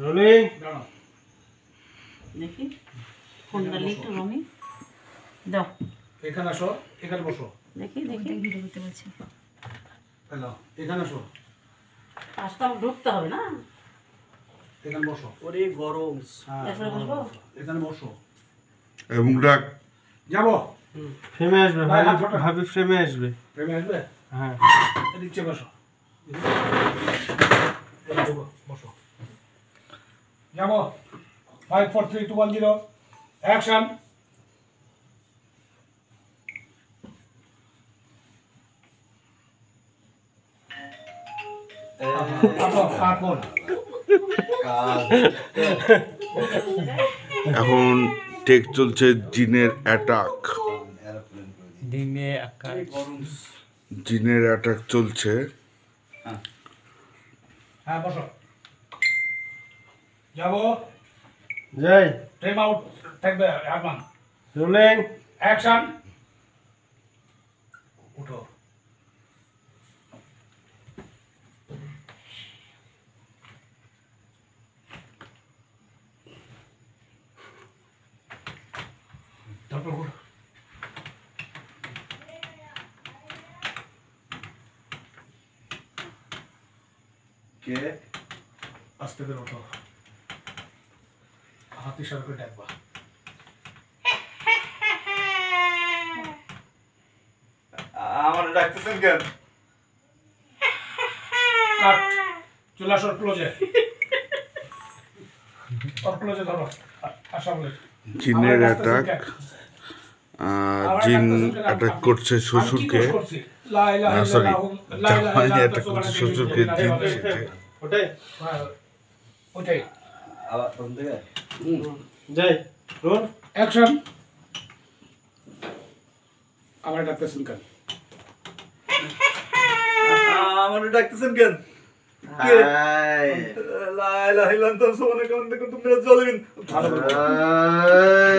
Rolling দেখি ফোনটা একটু রঙিন দাও। এখানে আসো, এখানে বসো। দেখি দেখি ভিডিও করতে বলছি। হ্যালো, এখানে আসো, পাঁচটা ঢুকতে হবে না? এখানে বসো। ওরে গরম। এরপরে বসবো? এখানে বসো। এবং ডাক যাবো ফ্রেমে আসবে, ভাই, হাত ভাবি ফটো। ভাবি ফ্রেমে আসবে। প্রেমে আসবে? হ্যাঁ এদিকে বসো, বসো। যাবো 5 4 3 2 1 0 অ্যাকশন। এখন টেক চলছে জিনের অ্যাটাক। দিনে আকাশ জিনের অ্যাটাক চলছে। হ্যাঁ বসো। যাবো যাই টাইম আউট থাকবে। Arman rolling action. উঠো। তারপর উঠো। কে? আস্তে করে ওঠো। হাত ইশারা করে ডাকবা। আমার ডাকতেছেন কেন? কাট। চলে আসো ক্লোজে। ওর ক্লোজে ধরো। আশা বলে। জিনের অ্যাটাক। জিন অ্যাটাক করছে শ্বশুরকে। সরি, জামাই অ্যাটাক করছে শ্বশুরকে। জিন এসেছে। ওটাই ওটাই। আবার কোন থেকে? যাই রোল অ্যাকশন। আমার ডাকতেছেন কেন? আমার ডাকতেছেন কেন? কে? লা ইলাহা ইল্লাল্লাহ সুবহানাকা কুনতু মিনাজ জালিমিন।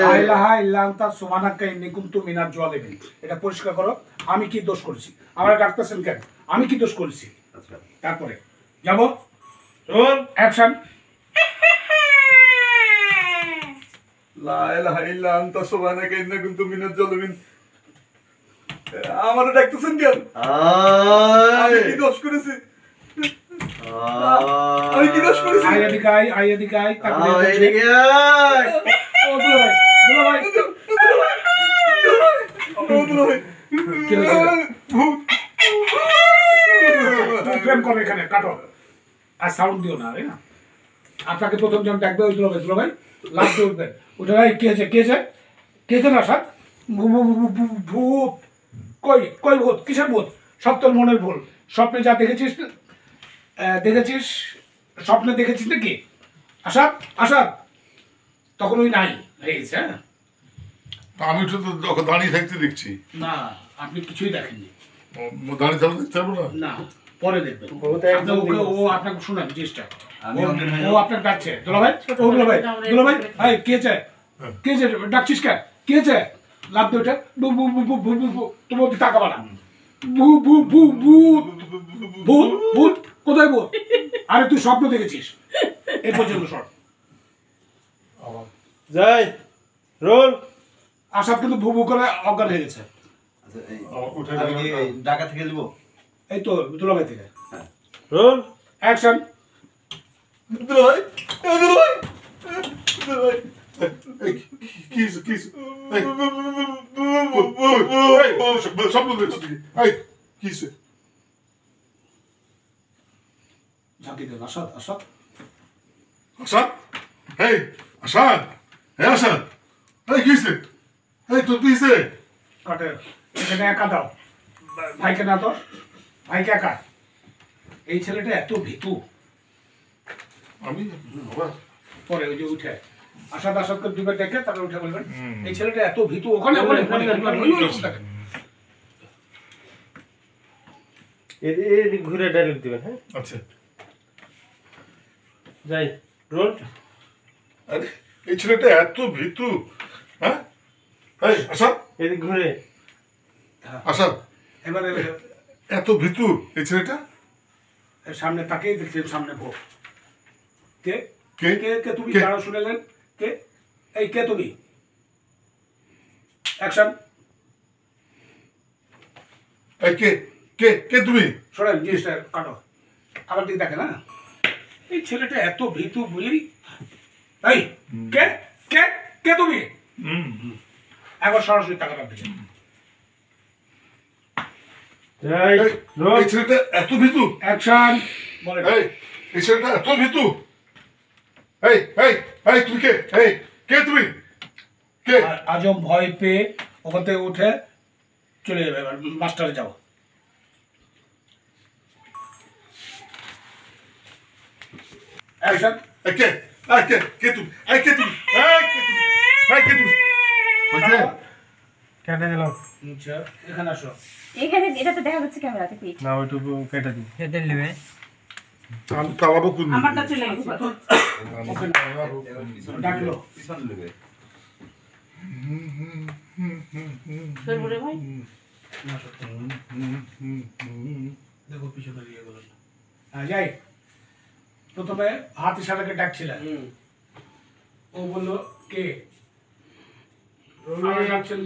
লা ইলাহা ইল্লাল্লাহ সুবহানাকা ইন্নী কুনতু মিনাজ জালিমিন। এটা পরিষ্কার করো। আমি কি দোষ করেছি? আমার ডাকতেছেন কেন? আমি কি দোষ করেছি? আচ্ছা। তারপরে যাবো রোল অ্যাকশন। লা ইলাহা ইল্লাল্লাহ সুবহানাকা ইন্নী কুনতু মিনাজ জালিমিন। আমার ডাকতেছেন কেন? আমি কি দোষ করেছি? আমি কি দোষ করেছি? আই এদিকে আই তারপরে ও দুলা ভাই কি হয়েছে? তুমি প্রেম করো এখানে কাটো আর সাউন্ড দিও না না। আপনাকে প্রথম জন ডাকবে ওই দুলা ভাই লাস্টে উঠবেন। উঠে ভাই কে আছে না সাত ভূত কই ভূত কিসের ভূত? সব তোর মনের ভুল। স্বপ্নে যা দেখেছিস স্বপ্নে দেখেছিস নাকি? আসাদ তখন ওই নাই হয়ে গেছে। হ্যাঁ আমি তো দাঁড়িয়ে থাকতে দেখছি। না আপনি কিছুই দেখেননি। দাঁড়িয়ে থাকতে দেখতে পারবো না। না পরে দেখবেন। ও আপনাকে শুনেন জিনিসটা। ও আপনাকে ডাকছে দুলাভাই ভাই কে ডাকছিস কেন? কে লাভ দিয়ে ওঠে তোমার তাকাবা না। ভূত কোথায় ভূত? আরে তুই স্বপ্ন দেখেছিস। এই পর্যন্ত শর্ট। যাই রোল আসাদ কিন্তু ভু করে অজ্ঞান হয়ে গেছে। আচ্ছা, আমি কি ঢাকা থেকে লিখবো? এই তো দুলাভাই থেকে রোল অ্যাকশন। দুলাভাই, দুলাভাই, দুলাভাই। ঝাঁকি দেন আসাদ আসাদ, এই আসাদ, এই আসাদ, এই কিসে, এই তোর কিসে? কাটে এখানে একা দাও ভাইকে না তো ভাইকে একা। এই ছেলেটা এত ভীতু। আমি বাবা পরে ওই যে উঠে আসাদকে দুবার দেখে তারপরে উঠে বলবেন এই ছেলেটা এত ভীতু। ওখানে এদিক ঘুরে ডায়লগ দিবেন। হ্যাঁ আচ্ছা। যাই রোল আরে এই ছেলেটা এত ভীতু। হ্যাঁ এই আসাদ, এদিক ঘুরে আসাদ এবারে এত ভীতু এই ছেলেটা। সামনে তাকেই দেখছেন সামনে ভোগ কে কে কে কে তুমি কে? যারা শুনেলেন কে এই কে তুমি অ্যাকশন এই কে কে কে তুমি শোনেন জিনিসটা কাটো আমার দিকে দেখে না এই ছেলেটা এত ভীতু বলি এই কে কে কে তুমি একবার সরাসরি তাকাবার দিকে এই এই রোল এই ছেলেটা এত ভীতু অ্যাকশন বলে এই ছেলেটা এত ভীতু এই এই এই তুমি কে এই কে তুমি কে আজম ভয় পেয়ে ওখান থেকে উঠে চলে যাবে এবার মাস্টারে যাও অ্যাকশন এই কে এই কে কে তুমি এই কে তুমি এই কে তুমি এই কে তুমি বুঝলে কেটে দিলাম আচ্ছা এখানে আসো এখানে এটা তো দেখা যাচ্ছে ক্যামেরাতে পিঠ না ওইটুকু কেটে দিই আমি তালাবো কোন আমারটা চলে গেছে ওকে না ডাকলো সরবরে ভাই দেখো পিছনে দিয়ে গেল হ্যাঁ যাই প্রথমে হাত ইশারাকে ডাকছিলেন ও বললো কে ডাকছেন